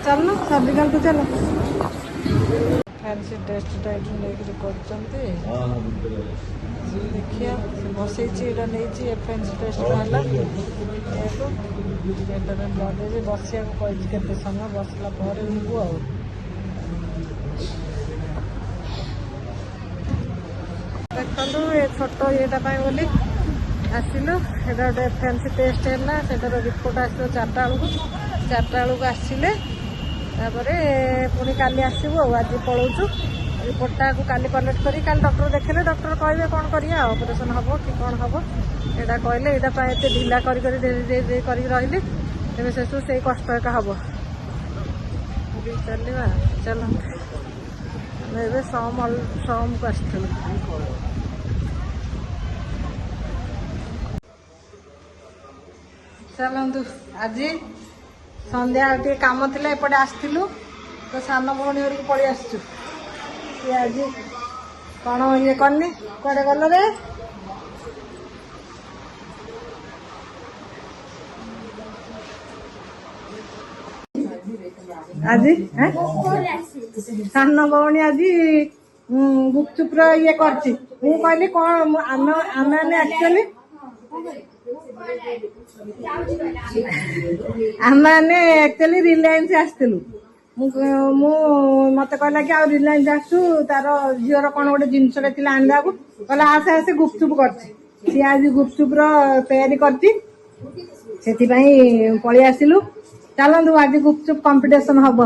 चलो सर्जिकल को चलो फैंसी टेस्ट टाइप लेकर देखिए बसई नहीं फैंसी टेस्ट बाहर लगे बसिया के समय बसला जीवु आ देखु ये छोट येटा बोली आसिलु एटा गोटे फैंसी टेस्ट है सेटार रिपोर्ट आस 4टा बेलू आसिले पुणी काली आसबू आज पलाऊँ रिपोर्टा को काली कलेक्ट करी काली डॉक्टर देखले डॉक्टर कहे कौन करिया ऑपरेशन हम कि कौन हम यहाँ कहले यहाँ एत ढिला कर रही तेज शेष से कष्ट एका हम चलवा चल सम को आसलु चलतु आज संध्या टे कम थी एपटे आसलु तो सान भौणी घर पलि आसचु आज कौन ये करनी कड़े गल रे आज सान भौणी आज गुपचुप ये कहली कौन आम एक्चुअली आमे एक्चुअली रिलायंस आसलु मत कहला कि आउ रिलायंस आसु तार झीवर कौन गोटे जिनस आनला कहला आसे आसे गुपचुप कर आज गुपचुप तैयारी कर पलि आसलु चलतु आज गुपचुप कंपटीशन हम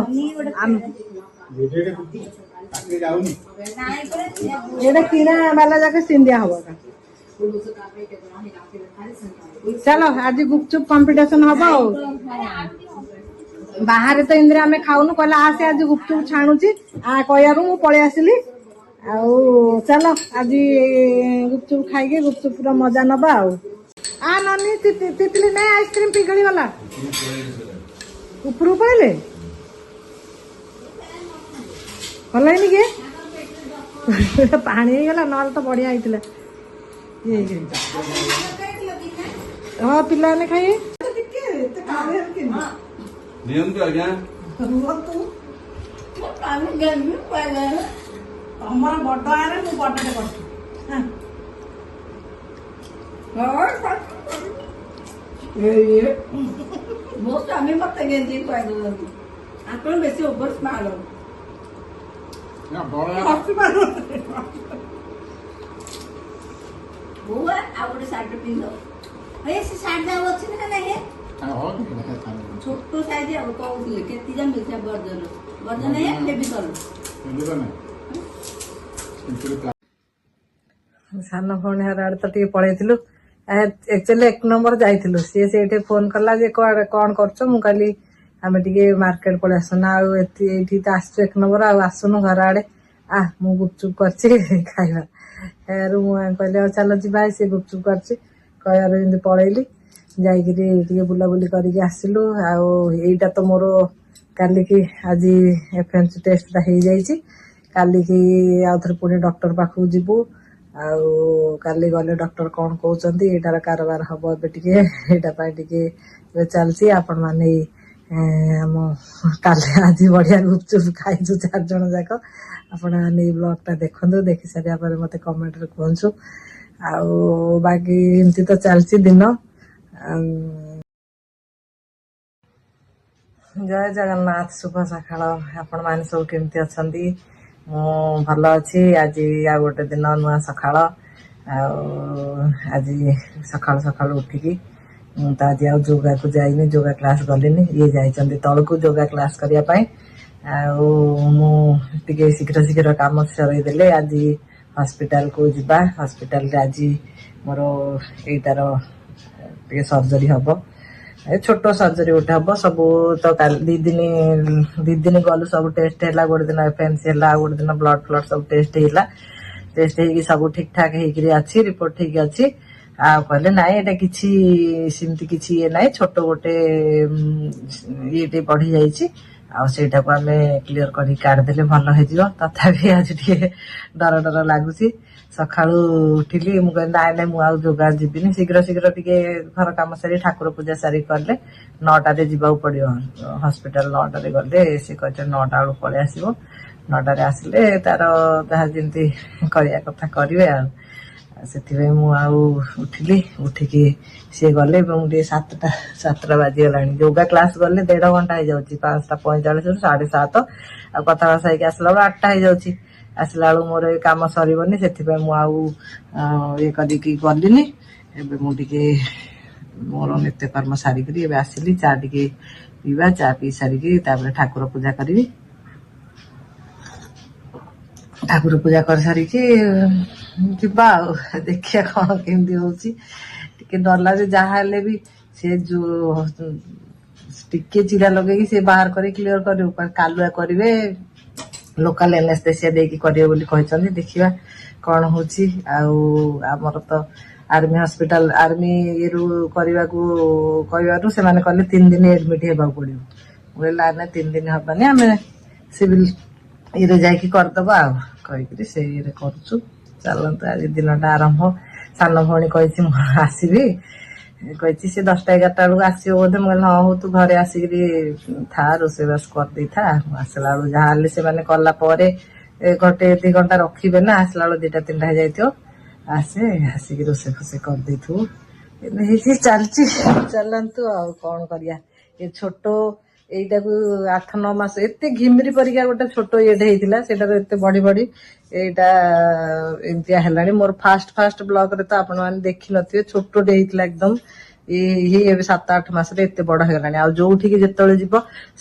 ये किणा बाला जाके सिंधिया हम चलो आज गुपचुप कंपटीशन हम बाहर तो इंदिरा आम खाऊनु कहला आसे आज गुपचुप छाणुची कहू मु पलि आसली चलो आज गुपचुप खाई गुपचुप मजा नबा आ ननी तितली नहीं आइसक्रीम पिघली गला ऊपर पड़े भल के पानी गला ना तो बढ़िया होता हाँ पिला ने खाई आज्ञा हमारा बड़ आए मु बड़े बहुत आम मत गेंदी कह आप बेसी ओवर स्मार्ट गोटे सार्ट पिंध से सार्ट जाऊ अच्छी ना नहीं छोट साइज कहते के वर्जन वर्जन सान भौणी आड़े तो टे पलू एक्चुअली 1 नंबर जाइलु सी फोन कला कौन कर मुझे आम टे मार्केट पलि आसना आठी तो आसु 1 नंबर आसुनु घर आड़े मु गुपचुप कर खाइबा कहली चल जा सी गुपचुप कर पलैली जाइए बुलाबुली करके आसलु आईटा तो मोर काली की आज एफएमसी टेस्ट हो काली की आउ थे पुणी डॉक्टर पाखु जीवु काली गले डॉक्टर कौन कहते यार कारबार हम टे चलती आपण मैंने आम काली आज बढ़िया गुपचुप खाई 4 जन जाक आपण ब्लॉगटा देखु देखी सारे मत कमेंट कहूँ बाकी एमती तो चलती दिन जय जगन्नाथ शुभ सकाळ आपण माने सब केमती अछंती भल अच्छी आज आ गोटे दिन नुआ सकाळ आज सकाळ सकाळ उठिकी तो आज आ योगा को जाइनी योगा क्लास गलिनी ये जाइछंती तल को योगा क्लास करिया पाई टे शीघ्र शीघ्र काम सर देले आज हॉस्पिटल को जिबा हॉस्पिटल आज मोर एटार सर्जरी हम छोट सर्जरी गोटे हम सब तो दी दिन गलु सब टेस्ट है गोटे दिन एफएमसी है गोटे दिन ब्लड फ्लड सब टेस्ट है सब ठीक ठाक अच्छी रिपोर्ट ठीक अच्छी कहले ना ये किसी सेमती किसी ये ना छोट गोटे ये बढ़ी जाटा को आम क्लीयर कर काढ़देले भल हो तथापि आज टे डर डर लगुच ସକାଳୁ ଉଠିଲି ମୁଁ କହିଲି ନାଇଁ ନାଇଁ ମୁଁ ଆଉ ଯୋଗା ଯିବିନି, ଶୀଘ୍ର ଶୀଘ୍ର ଟିକେ ଘର କାମ ସାରି ଠାକୁର ପୂଜା ସାରି କଲେ 9ଟାରେ ଯିବାକୁ ପଡିବ ହସ୍ପିଟାଲ। 9ଟାରେ ଗଲେ ସେ କହିଛନ୍ତି 9ଟା ବେଳକୁ ପଳେଇ ଆସିବ। 9ଟାରେ ଆସିଲେ ତାର ଯାହା ଯେମିତି କରିବା କଥା କରିବେ ଆଉ। ସେଥିପାଇଁ ମୁଁ ଆଉ ଉଠିଲି, ଉଠିକି ସିଏ ଗଲେ ଏବଂ ଟିକେ 7ଟା ବାଜିଗଲାଣି। ଯୋଗା କ୍ଲାସ ଗଲେ 1.5 ଘଣ୍ଟା ହେଇଯାଉଛି, 5:45ରୁ 7:30 ଆଉ କଥାବାର୍ତ୍ତା ହେଇକି ଆସିଲା ବେଳକୁ 8ଟା ହେଇଯାଉଛି। ଆସିଲା ବେଳକୁ ମୋର ଏ କାମ ସରିବନି, ସେଥିପାଇଁ ମୁଁ ଆଉ ଇଏ କରିକି ଗଲିନି। ଏବେ ମୁଁ ଟିକେ ମୋର ନିତ୍ୟକର୍ମ ସାରିକିରି ଏବେ ଆସିଲି, ଚା ଟିକେ ପିଇବା, ଚା ପିଇ ସାରିକି ତାପରେ ଠାକୁର ପୂଜା କରିବି। ଠାକୁର ପୂଜା କରିସାରିକି ଯିବା ଆଉ, ଦେଖିବା କଣ କେମିତି ହଉଛି। ଟିକେ ଡର ଲାଗୁଛି, ଯାହା ହେଲେ ବି ସେ ଯୋଉ ଟିକେ ଚିରା ଲଗେଇକି ସେ ବାହାର କରି କ୍ଲିୟର କରିବ, କାଲୁଆ କରିବେ, ଲୋକାଲ ଏନେସ୍ଥେସିଆ ଦେଇକି କରିବେ ବୋଲି କହିଛନ୍ତି। ଦେଖିବା କଣ ହଉଛି। ଆଉ ଆମର ତ ଆର୍ମି ହସ୍ପିଟାଲ, ଆର୍ମି ଇଏରୁ କରିବାକୁ କହିବାରୁ ସେମାନେ କହିଲେ 3 ଦିନ ଏଡମିଟ ହେବାକୁ ପଡିବ। ମୁଁ କହିଲି ନାଇଁ 3 ଦିନ ହବନି, ଆମେ ସିଭିଲ ଇଏରେ ଯାଇକି କରିଦବା ଆଉ କହିକିରି ସେଇ ଇଏରେ କରୁଛୁ। ଚାଲନ୍ତୁ ଆଜି ଦିନଟା ଆରମ୍ଭ। ସାନ ଭଉଣୀ କହିଛି ମୁଁ ଆସିବି, କହିଛି ସେ 10ଟା 11ଟା ବେଳକୁ ଆସିବ ବୋଧେ। ମୁଁ କହିଲି ହଁ ହଉ, ତୁ ଘରେ ଆସିକିରି ଥା, ରୋଷେଇବାସ କରିଦେଇଥା। ଆସିଲା ବେଳକୁ ଯାହାହେଲେ ସେମାନେ କଲା ପରେ 1-2 ଘଣ୍ଟା ରଖିବେ ନା, ଆସିଲା ବେଳକୁ 2ଟା 3ଟା ହେଇଯାଇଥିବ। ଆସିକି ରୋଷେଇ ଫୋଷେଇ କରିଦେଇଥିବୁ। ଏମିତି ହେଇକି ଚାଲିଛି। ଚାଲନ୍ତୁ ଆଉ କଣ କରିବା। ଏ ଛୋଟ ଏଇଟାକୁ 8-9 ମାସ ଏତେ ଘିମିରି ପରିକା ଗୋଟେ ଛୋଟ ଇଏଟେ ହେଇଥିଲା, ସେଇଟାର ଏତେ ବଢି ବଢି ଏଇଟା ଏମିତିଆ ହେଲାଣି। ମୋର ଫାଷ୍ଟ ବ୍ଲକରେ ତ ଆପଣ ମାନେ ଦେଖିନଥିବେ, ଛୋଟଟେ ହେଇଥିଲା ଏକଦମ। ଇଏ ଏବେ 7-8 ମାସରେ ଏତେ ବଡ ହେଇଗଲାଣି। ଆଉ ଯୋଉଠିକି ଯେତେବେଳେ ଯିବ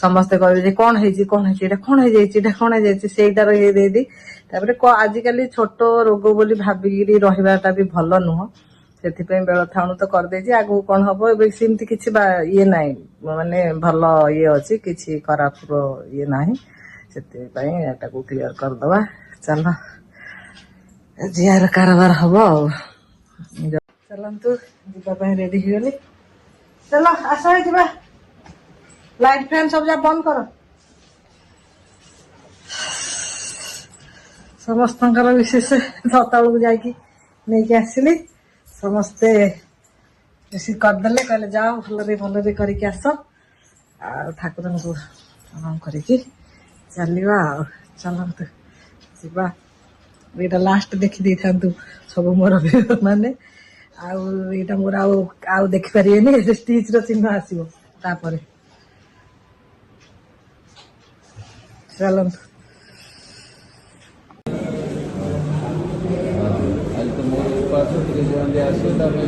ସମସ୍ତେ କହିବେ ଯେ କଣ ହେଇଛି, ଏଇଟା କଣ ହେଇଯାଇଛି, ସେଇଟାର ଇଏ ଦେଇଦି। ତାପରେ ଆଜିକାଲି ଛୋଟ ରୋଗ ବୋଲି ଭାବିକିରି ରହିବାଟା ବି ଭଲ ନୁହଁ। ସେଥିପାଇଁ ବେଳ ଥାଉଣୁ ତ କରିଦେଇଛି, ଆଗକୁ କଣ ହବ। ଏବେ ସେମିତି କିଛି ଇଏ ନାହିଁ, ମାନେ ଭଲ ଇଏ ଅଛି, କିଛି ଖରାପ ଇଏ ନାହିଁ। ସେଥିପାଇଁ ଏଟାକୁ କ୍ଲିୟର କରିଦବା। ଚାଲ ଜିଆର କାରବାର ହବ ଆଉ। ଚାଲନ୍ତୁ, ଯିବା ପାଇଁ ରେଡି ହେଇଗଲି। ଚାଲ ଆସ, ଯିବା। ଲାଇଟ୍ ଫ୍ୟାନ ସବୁ ଯା ବନ୍ଦ କର। ସମସ୍ତଙ୍କର ବିଶେଷ ସକାଳକୁ ଯାଇକି ନେଇକି ଆସିଲି। ସମସ୍ତେ ବେଶୀ କରିଦେଲେ, କହିଲେ ଯାଅ ଭଲରେ କରିକି ଆସ। ଆଉ ଠାକୁରଙ୍କୁ ପ୍ରଣାମ କରିକି ଚାଲିବା ଆଉ। ଚାଲନ୍ତୁ ଯିବା। ଏଇଟା ଲାଷ୍ଟ ଦେଖିଦେଇଥାନ୍ତୁ ସବୁ ମୋର ମାନେ। ଆଉ ଏଇଟା ମୋର ଆଉ ଦେଖିପାରିବେନି, ଷ୍ଟିଚର ଚିହ୍ନ ଆସିବ ତାପରେ। ଚାଲନ୍ତୁ। ଆଜି ତ ମୋର ଉପାସ, ଟିକେ ଜଲଦି ଆସିବ, ତାପରେ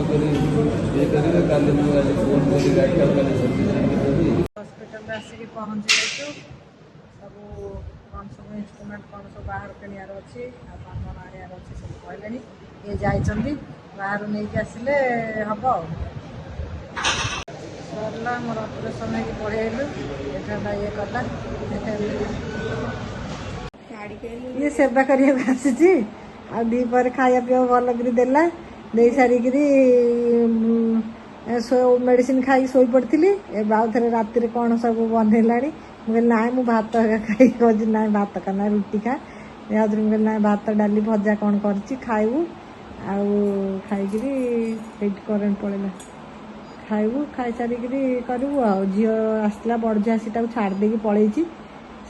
କରିବେ। କାଲି ମୁଁ ଆଜି ଫୋନ୍ କରି ଗାଡ଼ିଟା କାଲି ସର୍ଭିସିଂ ଦେବି। ହସ୍ପିଟାଲରେ ଆସିକି ପହଞ୍ଚି ଯାଇଛୁ। ସବୁ କଣ ସବୁ ଇନଷ୍ଟ୍ରୁମେଣ୍ଟ କଣ ସବୁ ବାହାରୁ କିଣିବାର ଅଛି, ଆଉ କଣ କଣ ଆଣିବାର ଅଛି ସବୁ କହିଲେଣି। ଇଏ ଯାଇଛନ୍ତି, ବାହାରୁ ନେଇକି ଆସିଲେ ହବ ଆଉ। ସରିଲା ମୋର ଅପରେସନ୍ ହେଇକି ପଳେଇ ଆଇଲୁ। ଏଠାଟା ଇଏ କଲା, ଇଏ ସେବା କରିବାକୁ ଆସିଛି। ଆଉ ଦିପହରେ ଖାଇବା ପିଇବା ଭଲ କରି ଦେଲା, ଦେଇ ସାରିକିରି ମେଡ଼ିସିନ ଖାଇକି ଶୋଇପଡ଼ିଥିଲି। ଏବେ ଆଉ ଥରେ ରାତିରେ କ'ଣ ସବୁ ବନେଇଲାଣି। ମୁଁ କହିଲି ନାଇଁ ମୁଁ ଭାତ ଖାଇକି କହୁଛି ନାଇଁ ଭାତ ଖା, ନା ରୁଟି ଖା। ଆଉଥରେ ମୁଁ କହିଲି ନାଇଁ ଭାତ ଡାଲି ଭଜା କ'ଣ କରିଛି ଖାଇବୁ। ଆଉ ଖାଇକିରି ସେଇଠି କରେଣ୍ଟ ପଳେଇଲା। ଖାଇବୁ, ଖାଇସାରିକିରି କରିବୁ ଆଉ। ଝିଅ ଆସିଥିଲା, ବଡ଼ ଝିଅ ଆସି ତାକୁ ଛାଡ଼ି ଦେଇକି ପଳେଇଛି।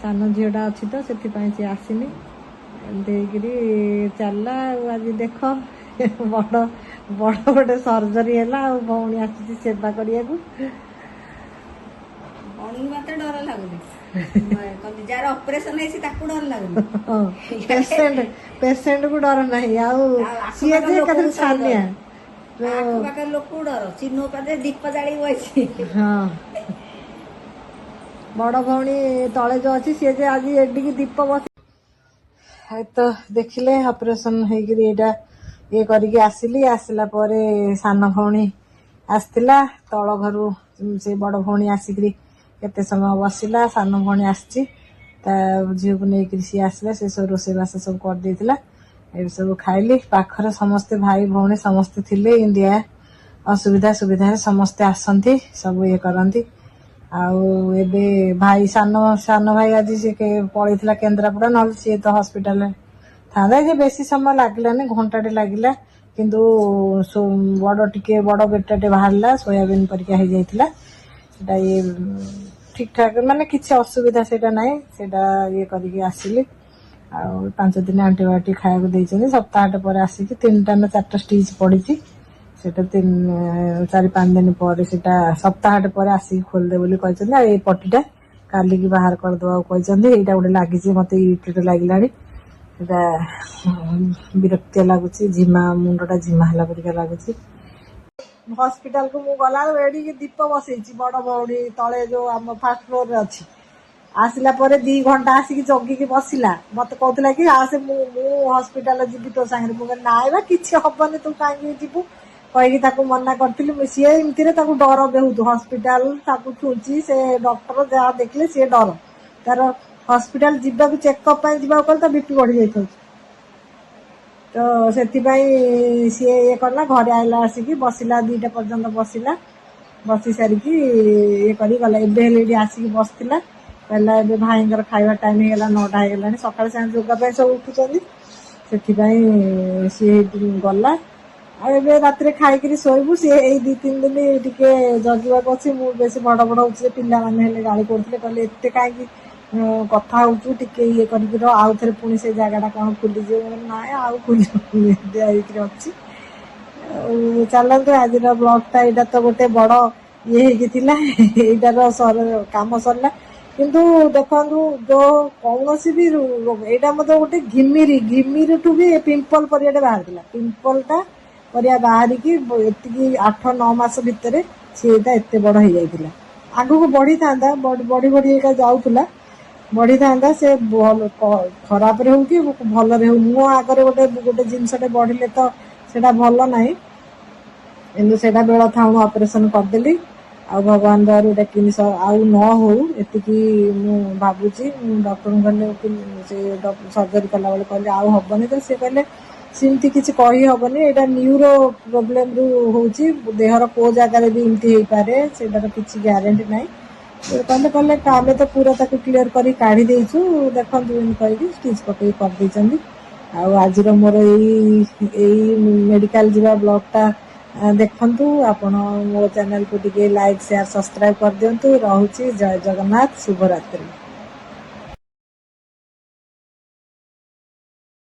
ସାନ ଝିଅଟା ଅଛି ତ, ସେଥିପାଇଁ ସେ ଆସିନି। ଏମିତି ହେଇକିରି ଚାଲିଲା ଆଉ। ଆଜି ଦେଖ ବଡ଼ ଗୋଟେ ସର୍ଜରୀ ହେଲା, ଆଉ ଭଉଣୀ ଆସିଛି ସେବା କରିବାକୁ। ଭଉଣୀକୁ ମତେ ଡର ଲାଗୁନି, ଯାହାର ଅପରେସନ ହେଇଛି ତାକୁ ଡର ଲାଗୁନି। ପେସେଣ୍ଟକୁ ଡର ନାହିଁ, ଆଉ ସିଏ ଯେ ଏକାଥରେ ଛାନିଆ। ଆଖପାଖ ଲୋକକୁ ଡର। ଚିହ୍ନ ପାଦେ ଦୀପ ଜାଳି ବଇଛି। ହଁ, ବଡ଼ ଭଉଣୀ ତଳେ ଯୋଉ ଅଛି, ସିଏ ଯେ ଆଜି ଏଡ଼ିକି ଦୀପ ବସି ତ ଦେଖିଲେ ଅପରେସନ ହେଇକିରି ଏଇଟା ଇଏ କରିକି ଆସିଲି। ଆସିଲା ପରେ ସାନ ଭଉଣୀ ଆସିଥିଲା ତଳ ଘରୁ। ସେ ବଡ଼ ଭଉଣୀ ଆସିକିରି କେତେ ସମୟ ବସିଲା। ସାନ ଭଉଣୀ ଆସିଛି, ତା ଝିଅକୁ ନେଇକିରି ସିଏ ଆସିଲା। ସେ ସବୁ ରୋଷେଇବାସ ସବୁ କରିଦେଇଥିଲା। ଏବେ ସବୁ ଖାଇଲି। ପାଖରେ ସମସ୍ତେ ଭାଇ ଭଉଣୀ ସମସ୍ତେ ଥିଲେ। ଇଣ୍ଡିଆ ଅସୁବିଧା ସୁବିଧାରେ ସମସ୍ତେ ଆସନ୍ତି, ସବୁ ଇଏ କରନ୍ତି। ଆଉ ଏବେ ଭାଇ ସାନ ଭାଇ ଆଜି ସେ ପଳେଇଥିଲା କେନ୍ଦ୍ରାପଡ଼ା, ନହେଲେ ସିଏ ତ ହସ୍ପିଟାଲରେ ଥାନ୍ତା ଯେ ବେଶୀ ସମୟ ଲାଗିଲାନି, ଘଣ୍ଟାଟେ ଲାଗିଲା। କିନ୍ତୁ ବଡ଼ ବେଟାଟେ ବାହାରିଲା, ସୋୟାବିନ୍ ପରୀକ୍ଷା ହେଇଯାଇଥିଲା। ସେଟା ଇଏ ଠିକ୍ ଠାକ୍, ମାନେ କିଛି ଅସୁବିଧା ସେଇଟା ନାହିଁ। ସେଇଟା ଇଏ କରିକି ଆସିଲି। ଆଉ 5 ଦିନ ଆଣ୍ଟିବାୟୋଟିକ୍ ଖାଇବାକୁ ଦେଇଛନ୍ତି। ସପ୍ତାହଟେ ପରେ ଆସିକି 3ଟା ନା 4ଟା ଷ୍ଟିଚ୍ ପଡ଼ିଛି। ସେଟା 4-5 ଦିନ ପରେ, ସେଟା ସପ୍ତାହଟେ ପରେ ଆସିକି ଖୋଲିଦେବେ ବୋଲି କହିଛନ୍ତି। ଆଉ ଏଇ ପଟିଟା କାଲିକି ବାହାର କରିଦେବାକୁ କହିଛନ୍ତି। ଏଇଟା ଗୋଟେ ଲାଗିଛି, ମତେ ଇରିଟେଟ୍ ଲାଗିଲାଣି। ସେଟା ବିରକ୍ତିଆ ଲାଗୁଛି, ମୁଣ୍ଡଟା ଝିମା ହେଲା ପରିକା ଲାଗୁଛି। ହସ୍ପିଟାଲକୁ ମୁଁ ଗଲାବେଳକୁ ଏଠିକି ଦୀପ ବସେଇଛି, ବଡ଼ ଭଉଣୀ ତଳେ ଯୋଉ ଆମ ଫାର୍ଷ୍ଟ ଫ୍ଲୋରରେ ଅଛି। ଆସିଲା ପରେ 2 ଘଣ୍ଟା ଆସିକି ଜଗିକି ବସିଲା। ମତେ କହୁଥିଲା କି ଆସେ ମୁଁ ହସ୍ପିଟାଲ ଯିବି ତୋ ସାଙ୍ଗରେ। ମୁଁ କହିଲି ନାଇଁ ବା, କିଛି ହବନି, ତୁ କାହିଁକି ଯିବୁ କହିକି ତାକୁ ମନା କରିଥିଲି। ସିଏ ଏମିତିରେ ତାକୁ ଡର ବହୁତ, ହସ୍ପିଟାଲ ତାକୁ ଛୁଞ୍ଚି, ସେ ଡକ୍ଟର ଯାହା ଦେଖିଲେ ସିଏ ଡର ତାର। ହସ୍ପିଟାଲ ଯିବାକୁ, ଚେକଅପ୍ ପାଇଁ ଯିବାକୁ କହିଲେ ତା ବିପି ବଢି ଯାଇଥାଉଛି। ତ ସେଥିପାଇଁ ସିଏ ଇଏ କଲା, ଘରେ ଆଇଲା ଆସିକି ବସିଲା 2ଟା ପର୍ଯ୍ୟନ୍ତ ବସିଲା। ବସି ସାରିକି ଇଏ କରିକି ଗଲା। ଏବେ ହେଲେ ଏଠି ଆସିକି ବସିଥିଲା, କହିଲା ଏବେ ଭାଇଙ୍କର ଖାଇବା ଟାଇମ୍ ହେଇଗଲା, 9ଟା ହେଇଗଲାଣି। ସକାଳେ ସାଙ୍ଗେ ଯୋଗା ପାଇଁ ସବୁ ଉଠୁଛନ୍ତି, ସେଥିପାଇଁ ସିଏ ଗଲା। ଆଉ ଏବେ ରାତିରେ ଖାଇକିରି ଶୋଇବୁ। ସିଏ ଏଇ 2-3 ଦିନ ଟିକେ ଜଗିବାକୁ ଅଛି। ମୁଁ ବେଶୀ ବଡ ହଉଛି ଯେ ପିଲାମାନେ ହେଲେ ଗାଳି କରୁଥିଲେ, କହିଲେ ଏତେ କାହିଁକି କଥା ହଉଛୁ, ଟିକେ ଇଏ କରିକି ରହ, ଆଉ ଥରେ ପୁଣି ସେ ଜାଗାଟା କଣ ଖୋଲିଯିବ। ନାଇଁ ଆଉ ଖୋଲିଯିବ, ଦିଆ ହେଇକିରି ଅଛି। ଆଉ ଚାଲନ୍ତୁ, ଆଜିର ବ୍ଲଗଟା ଏଇଟା ତ ଗୋଟେ ବଡ ଇଏ ହେଇକି ଥିଲା। ଏଇଟାର କାମ ସରିଲା। କିନ୍ତୁ ଦେଖନ୍ତୁ, ଯୋଉ କୌଣସି ବି ଏଇଟା ମତେ ଗୋଟେ ଘିମିରିଠୁ ବି ପିମ୍ପଲ ପରିଆଟେ ବାହାରିଥିଲା। ପିମ୍ପଲଟା ପରିଆ ବାହାରିକି ଏତିକି 8-9 ମାସ ଭିତରେ ସେଇଟା ଏତେ ବଡ ହେଇଯାଇଥିଲା। ଆଗକୁ ବଢିଥାନ୍ତା, ବଢି ଏକା ଯାଉଥିଲା, ବଢିଥାନ୍ତା। ସେ ଖରାପରେ ହଉ କି ଭଲରେ ହଉ, ମୁହଁ ଆଗରେ ଗୋଟେ ଜିନିଷଟେ ବଢିଲେ ତ ସେଟା ଭଲ ନାହିଁ। କିନ୍ତୁ ସେଟା ବେଳ ଥାଉ ଅପରେସନ କରିଦେଲି। ଆଉ ଭଗବାନ ଦୟାରୁ ଏଟା କେମିତି ଆଉ ନ ହଉ, ଏତିକି ମୁଁ ଭାବୁଛି। ମୁଁ ଡକ୍ଟରଙ୍କୁ କହିଲେ, ସେ ସର୍ଜରୀ କଲାବେଳେ କହିଲେ ଆଉ ହବନି। ତ ସେ କହିଲେ ସେମିତି କିଛି କହିହବନି, ଏଇଟା ନ୍ୟୁରୋ ପ୍ରୋବ୍ଲେମ ରୁ ହଉଛି, ଦେହର କୋଉ ଜାଗାରେ ବି ଏମିତି ହେଇପାରେ, ସେଇଟାର କିଛି ଗ୍ୟାରେଣ୍ଟି ନାହିଁ। କହିଲେ ଆମେ ତ ପୁରା ତାକୁ କ୍ଲିୟର କରି କାଢି ଦେଇଛୁ, ଦେଖନ୍ତୁ ଏମିତି କହିକି ଷ୍ଟିଚ୍ ପକେଇକି କରିଦେଇଛନ୍ତି। ଆଉ ଆଜିର ମୋର ଏଇ ମେଡିକାଲ ଯିବା ବ୍ଲଗଟା ଦେଖନ୍ତୁ। ଆପଣ ମୋ ଚ୍ୟାନେଲକୁ ଟିକେ ଲାଇକ୍, ସେୟାର, ସବସ୍କ୍ରାଇବ କରିଦିଅନ୍ତୁ। ରହୁଛି, ଜୟ ଜଗନ୍ନାଥ, ଶୁଭରାତ୍ରି।